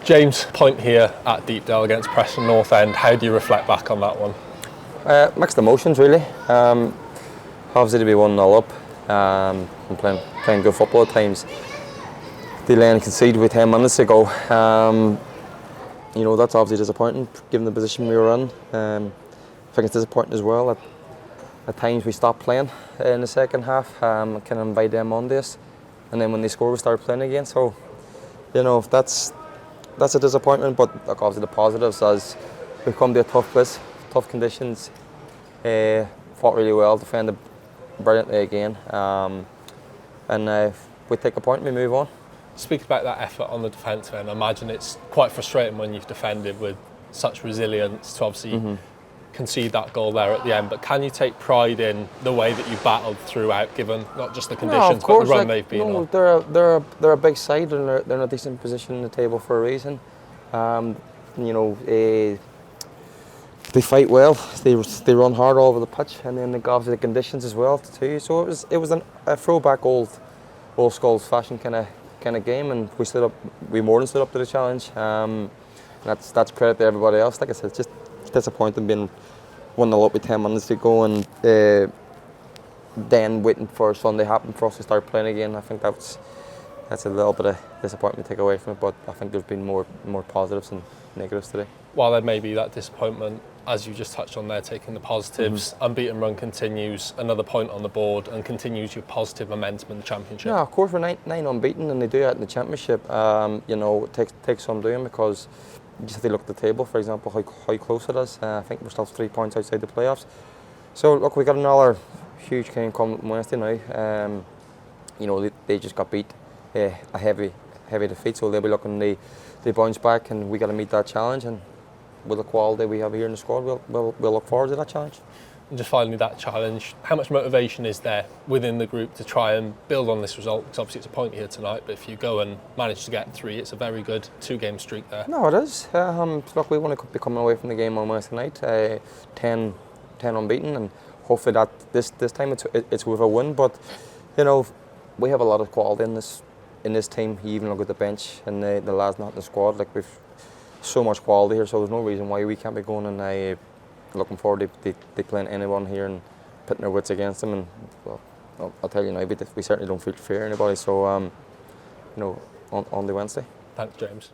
James, point here at Deepdale against Preston North End. How do you reflect back on that one? Mixed emotions, really. Obviously to be 1-0 up and playing good football at times. They then conceded with 10 minutes to go. That's obviously disappointing given the position we were in. I think it's disappointing as well that at times we stopped playing in the second half, kind of invite them on this, and then when they score we started playing again. So, that's a disappointment. But look, obviously the positives as we've come to a tough place, tough conditions, fought really well, defended brilliantly again, and we take a point and we move on. Speak about that effort on the defence then. I imagine it's quite frustrating when you've defended with such resilience to obviously concede that goal there at the end, but can you take pride in the way that you battled through,out given not just the conditions but the run they've been on? They're a big side and they're in a decent position in the table for a reason. They fight well, they run hard all over the pitch, and then obviously the conditions as well too. So it was a throwback old school fashion kind of game, and we more than stood up to the challenge. That's credit to everybody else. Like I said, it's just disappointing being 1-0 up with 10 minutes to go and then waiting for Sunday happen for us to start playing again. I think that's a little bit of disappointment to take away from it, but I think there's been more positives than negatives today. While there may be that disappointment, as you just touched on there, taking the positives, unbeaten run continues, another point on the board, and continues your positive momentum in the Championship. Yeah, of course, we're nine unbeaten, and they do that in the Championship. It takes some doing, because just if they look at the table, for example, how close it is. I think we're still 3 points outside the playoffs. So look, we got another huge game coming Wednesday now. They just got beat, a heavy defeat, so they'll be looking they bounce back, and we got to meet that challenge. And with the quality we have here in the squad, we'll look forward to that challenge. And just finally, that challenge, how much motivation is there within the group to try and build on this result? Because obviously it's a point here tonight, but if you go and manage to get 3, it's a very good 2-game streak there. No, it is. Look, we want to be coming away from the game on Wednesday night, 10 unbeaten, and hopefully that this time it's with a win. But we have a lot of quality in this team. You even look at the bench and the lads not in the squad. Like, we've so much quality here, so there's no reason why we can't be going and looking forward to playing anyone here and putting their wits against them. And well, I'll tell you now, we certainly don't feel fear anybody. So on the Wednesday. Thanks, James.